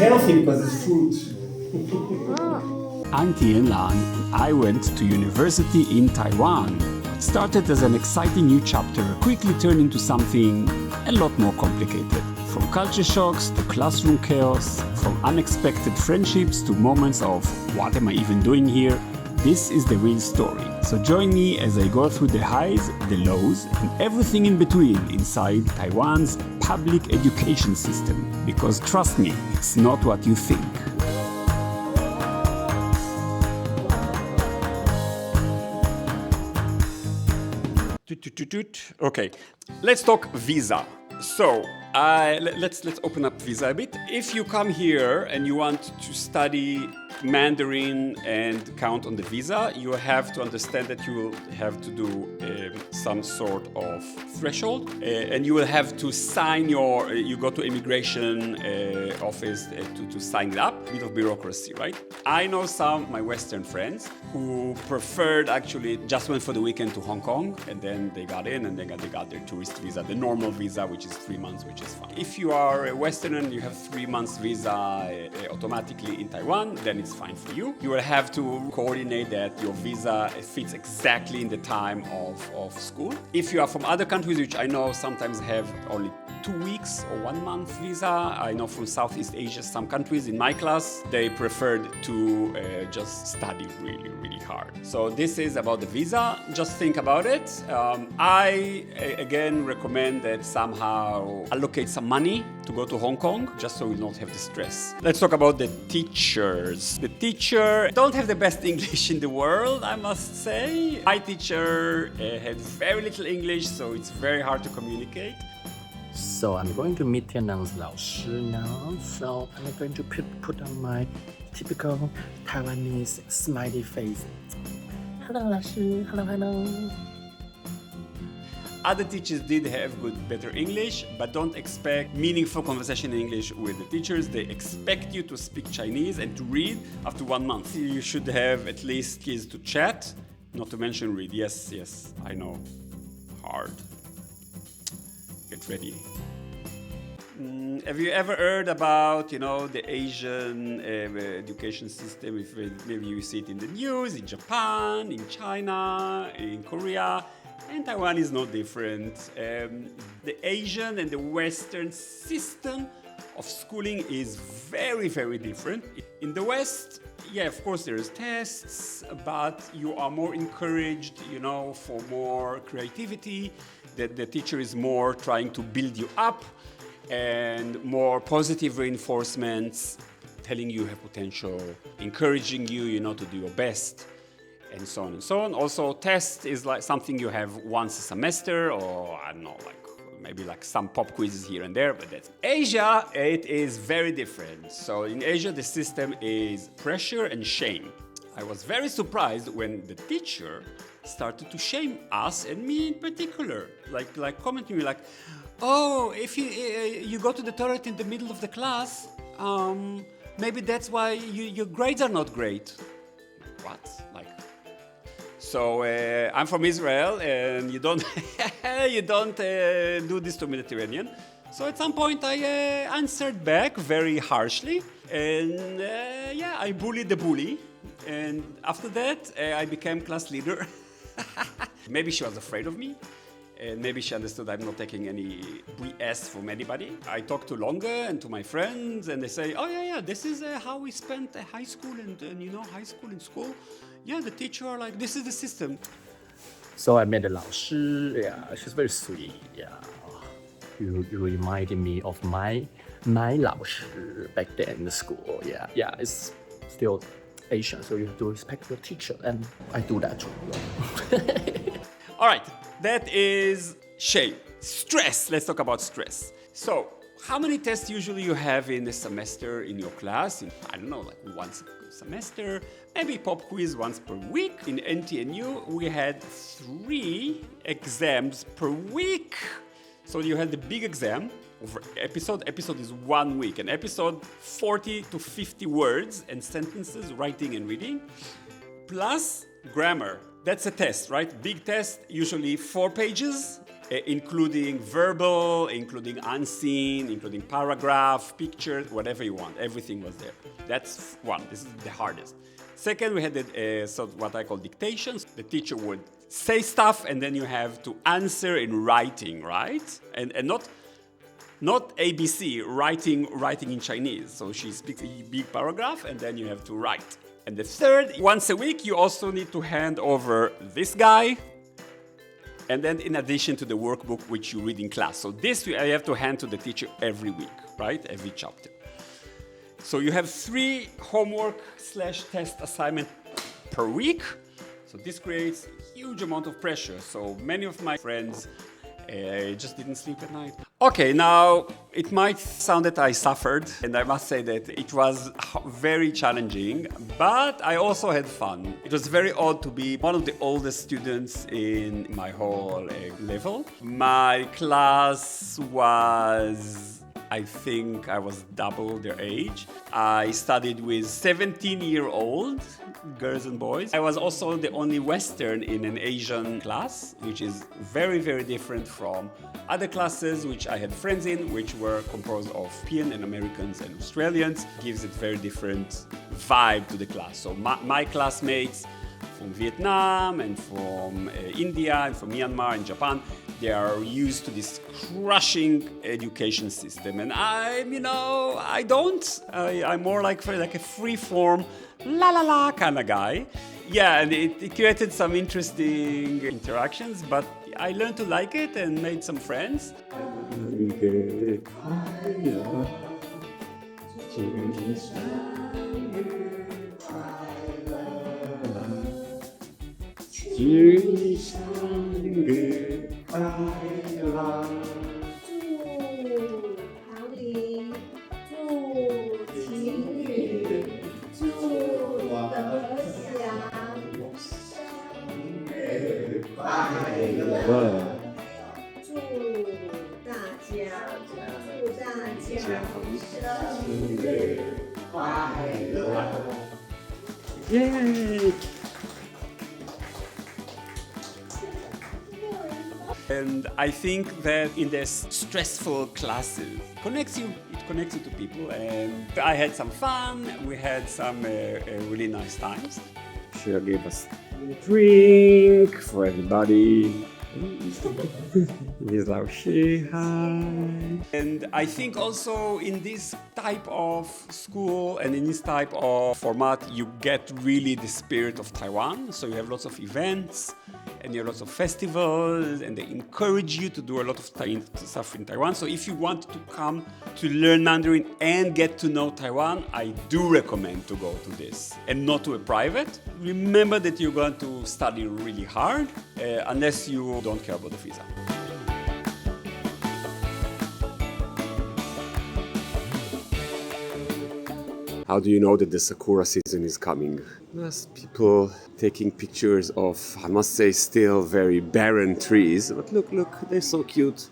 healthy because it's fruit. Auntie and Lan and I went to university in Taiwan. What started as an exciting new chapter quickly turned into something a lot more complicated. From culture shocks to classroom chaos, from unexpected friendships to moments of what am I even doing here? This is the real story. So join me as I go through the highs, the lows, and everything in between inside Taiwan's public education system. Because trust me, it's not what you think. Okay, let's talk visa. So let's open up visa a bit. If you come here and you want to study Mandarin and count on the visa, you have to understand that you will have to do some sort of threshold, and you will have to sign you go to immigration office to sign it up. A bit of bureaucracy, right? I know some of my Western friends who preferred actually just went for the weekend to Hong Kong, and then they got in and they got their tourist visa, the normal visa, which is 3 months, which is fine. If you are a Westerner and you have 3 months visa automatically in Taiwan, then it's fine for you. You will have to coordinate that your visa fits exactly in the time of school. If you are from other countries, which I know sometimes have only 2 weeks or 1 month visa, I know from Southeast Asia, some countries in my class, they preferred to just study really, really hard. So this is about the visa. Just think about it. I, again, recommend that somehow allocate some money to go to Hong Kong, just so we don't have the stress. Let's talk about the teachers. The teacher don't have the best English in the world, I must say. My teacher had very little English, so it's very hard to communicate. So I'm going to meet Tianang's 老师 now. So I'm going to put on my typical Taiwanese smiley face. Hello, 老师. Hello, hello. Other teachers did have better English, but don't expect meaningful conversation in English with the teachers. They expect you to speak Chinese and to read after 1 month. You should have at least skills to chat, not to mention read. Yes, I know. Hard. Get ready. Have you ever heard about, the Asian education system? If maybe you see it in the news, in Japan, in China, in Korea, and Taiwan is no different. The Asian and the Western system of schooling is very, very different. In the West, of course there's tests, but you are more encouraged, for more creativity. The teacher is more trying to build you up, and more positive reinforcements, telling you have potential, encouraging you, to do your best, and so on and so on. Also, test is like something you have once a semester, or I don't know, maybe some pop quizzes here and there, but that's Asia, it is very different. So in Asia, the system is pressure and shame. I was very surprised when the teacher started to shame us, and me in particular, like commenting me oh, if you go to the toilet in the middle of the class, maybe that's why your grades are not great. What? So I'm from Israel, and you don't do this to Mediterranean. So at some point I answered back very harshly, and I bullied the bully. And after that, I became class leader. Maybe she was afraid of me, and maybe she understood I'm not taking any BS from anybody. I talked to Longa and to my friends, and they say, oh yeah, this is how we spent high school and high school and school. Yeah, the teacher are like, this is the system. So I met the 老师. Yeah, she's very sweet. Yeah, you reminded me of my 老师 back then in the school. Yeah, it's still Asian, so you have to respect your teacher, and I do that too. All right, that is shame. Stress. Let's talk about stress. So, how many tests usually you have in a semester in your class? I don't know, once a semester, maybe pop quiz once per week. In NTNU, we had 3 exams per week. So you had the big exam over episode. Episode is 1 week. An episode, 40 to 50 words and sentences, writing and reading, plus grammar. That's a test, right? Big test, usually 4 pages. including verbal, including unseen, including paragraph, pictures, whatever you want. Everything was there. That's one. This is the hardest. Second, we had what I call dictations. The teacher would say stuff, and then you have to answer in writing, right? And not ABC, writing in Chinese. So she speaks a big paragraph, and then you have to write. And the third, once a week, you also need to hand over this guy, and then in addition to the workbook which you read in class. So this I have to hand to the teacher every week, right? Every chapter. So you have 3 homework/test assignment per week. So this creates a huge amount of pressure. So many of my friends just didn't sleep at night. Okay, now it might sound that I suffered, and I must say that it was very challenging, but I also had fun. It was very odd to be one of the oldest students in my whole level. My class was, I think I was double their age. I studied with 17-year-old girls and boys. I was also the only Western in an Asian class, which is very, very different from other classes which I had friends in, which were composed of European and Americans and Australians. Gives it very different vibe to the class. So my classmates from Vietnam and from India and from Myanmar and Japan, they are used to this crushing education system, and I don't. I'm more like a free-form, la kind of guy. Yeah, and it created some interesting interactions, but I learned to like it and made some friends. Yay! And I think that in these stressful classes, it connects you to people, and I had some fun. We had some really nice times. She gave us a drink for everybody. And I think also in this type of school and in this type of format, you get really the spirit of Taiwan. So you have lots of events and you have lots of festivals, and they encourage you to do a lot of stuff in Taiwan. So if you want to come to learn Mandarin and get to know Taiwan, I do recommend to go to this and not to a private. Remember that you're going to study really hard unless you don't care about the visa. How do you know that the sakura season is coming? There's people taking pictures of, I must say, still very barren trees. But look, they're so cute.